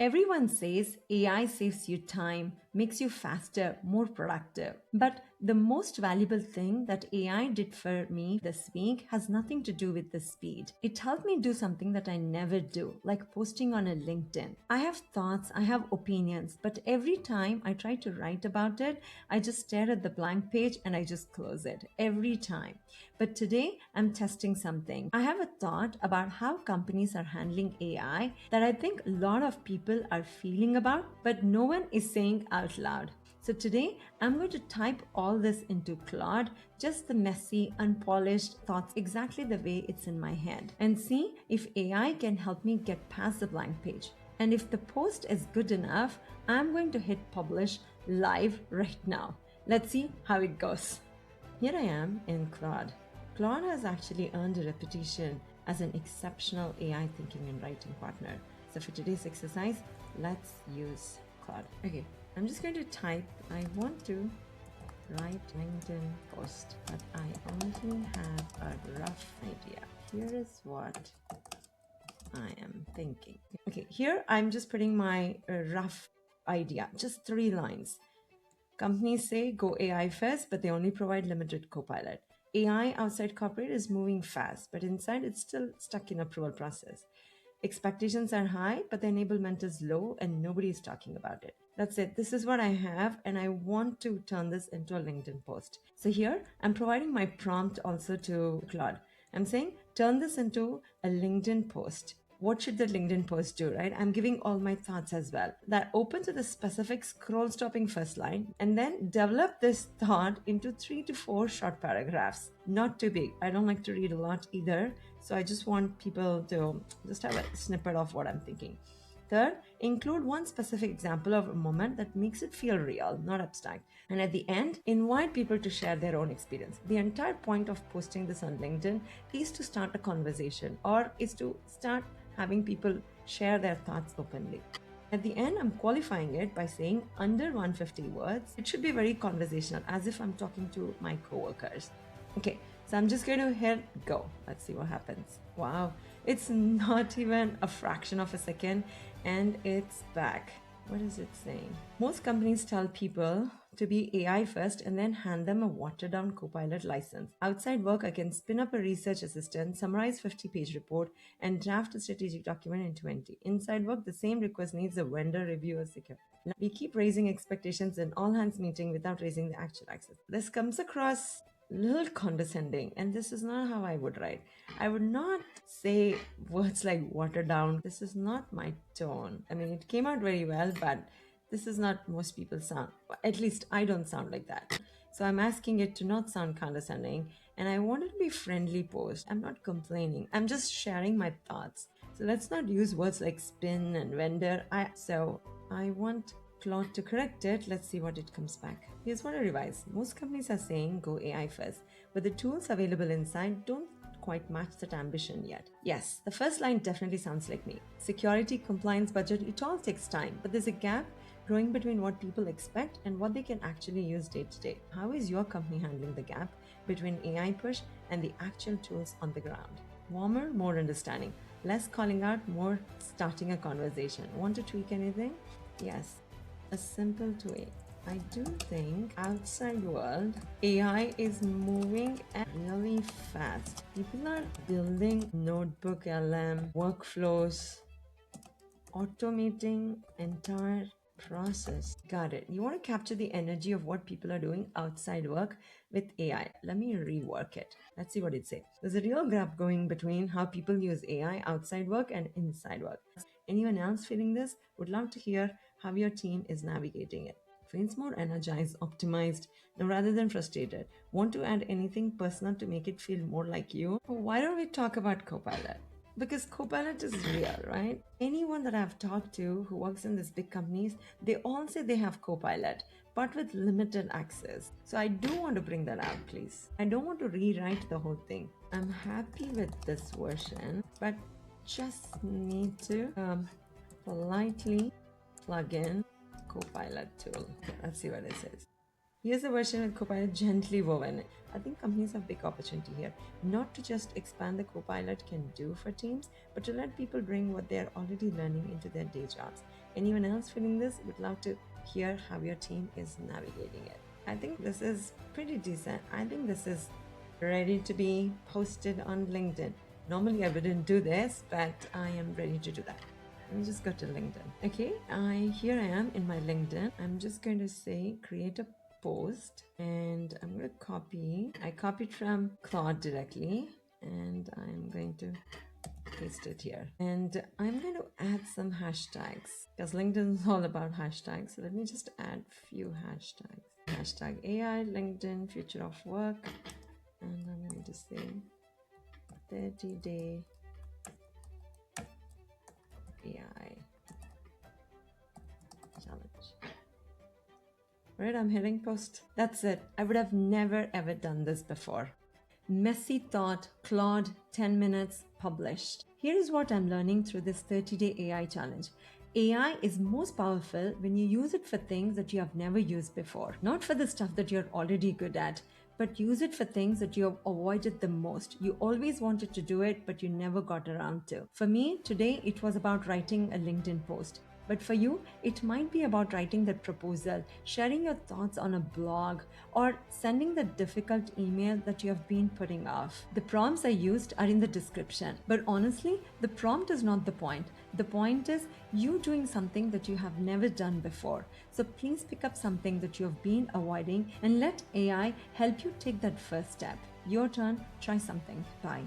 Everyone says AI saves you time, makes you faster, more productive. But the most valuable thing that AI did for me this week has nothing to do with the speed. It helped me do something that I never do, like posting on a LinkedIn. I have thoughts, I have opinions, but every time I try to write about it, I just stare at the blank page and I just close it every time. But today I'm testing something. I have a thought about how companies are handling AI that I think a lot of people are feeling about, but no one is saying out loud. So today I'm going to type all this into Claude, just the messy, unpolished thoughts exactly the way it's in my head, and see if AI can help me get past the blank page. And if the post is good enough, I'm going to hit publish live right now. Let's see how it goes. Here I am in Claude. Claude has actually earned a reputation as an exceptional AI thinking and writing partner. So for today's exercise, let's use Claude. Okay, I'm just going to type, I want to write LinkedIn post, but I only have a rough idea. Here is what I am thinking. Okay, here I'm just putting my rough idea, just 3 lines. Companies say go AI first, but they only provide limited copilot. AI outside corporate is moving fast, but inside it's still stuck in approval process. Expectations are high, but the enablement is low and nobody is talking about it. That's it. This is what I have, and I want to turn this into a LinkedIn post. So here I'm providing my prompt also to Claude. I'm saying turn this into a LinkedIn post. What should the LinkedIn post do, right? I'm giving all my thoughts as well. That open to the specific scroll stopping first line and then develop this thought into 3 to 4 short paragraphs. Not too big. I don't like to read a lot either. So I just want people to just have a snippet of what I'm thinking. Third, include one specific example of a moment that makes it feel real, not abstract. And at the end, invite people to share their own experience. The entire point of posting this on LinkedIn is to start a conversation or is to start having people share their thoughts openly. At the end, I'm qualifying it by saying under 150 words. It should be very conversational, as if I'm talking to my coworkers. Okay, so I'm just going to hit go. Let's see what happens. Wow, it's not even a fraction of a second and it's back. What is it saying? Most companies tell people to be AI first and then hand them a watered down Copilot license. Outside work, I can spin up a research assistant, summarize 50-page report, and draft a strategic document in 20. Inside work, the same request needs a vendor review or secure. We keep raising expectations in all hands meeting without raising the actual access. This comes across a little condescending, and this is not how I would write. I would not say words like water down. This is not my tone. I mean, it came out very well, but this is not most people sound. At least I don't sound like that. So I'm asking it to not sound condescending, and I want it to be friendly post. I'm not complaining. I'm just sharing my thoughts. So let's not use words like spin and vendor. I want Claude to correct it. Let's see what it comes back. Here's what I revise. Most companies are saying go AI first, but the tools available inside don't quite match that ambition yet. Yes, the first line definitely sounds like me. Security, compliance, budget, it all takes time, but there's a gap growing between what people expect and what they can actually use day to day. How is your company handling the gap between AI push and the actual tools on the ground? Warmer, more understanding. Less calling out, more starting a conversation. Want to tweak anything? Yes, a simple tweak. I do think outside world AI is moving really fast. People are building notebook LM workflows, automating entire process. Got it. You want to capture the energy of what people are doing outside work with AI. Let me rework it. Let's see what it says. There's a real gap going between how people use AI outside work and inside work. Anyone else feeling this? Would love to hear how your team is navigating it. Feels more energized, optimized, rather than frustrated. Want to add anything personal to make it feel more like you? Why don't we talk about Copilot? Because Copilot is real, right? Anyone that I've talked to who works in these big companies, they all say they have Copilot, but with limited access. So I do want to bring that out, please. I don't want to rewrite the whole thing. I'm happy with this version, but just need to politely plug in Copilot tool. Okay, let's see what it says. Here's a version with Copilot gently woven. I think companies have big opportunity here, not to just expand the Copilot can do for teams, but to let people bring what they're already learning into their day jobs. Anyone else feeling this? Would love to hear how your team is navigating it. I think this is pretty decent. I think this is ready to be posted on LinkedIn. Normally I wouldn't do this, but I am ready to do that. Let me just go to LinkedIn. Okay, here I am in my LinkedIn. I'm just going to say create a post, and I'm going to copy. I copied from Claude directly, and I'm going to paste it here. And I'm going to add some hashtags because LinkedIn is all about hashtags. So let me just add a few hashtags. Hashtag AI, LinkedIn, future of work. And I'm going to say 30-day AI challenge. Right, I'm hitting post. That's it. I would have never ever done this before. Messy thought, Claude, 10 minutes, published. Here is what I'm learning through this 30-day AI challenge. AI is most powerful when you use it for things that you have never used before, not for the stuff that you're already good at, but use it for things that you have avoided the most. You always wanted to do it, but you never got around to. For me, today it was about writing a LinkedIn post. But for you, it might be about writing that proposal, sharing your thoughts on a blog, or sending the difficult email that you have been putting off. The prompts I used are in the description. But honestly, the prompt is not the point. The point is you doing something that you have never done before. So please pick up something that you have been avoiding and let AI help you take that first step. Your turn, try something. Bye.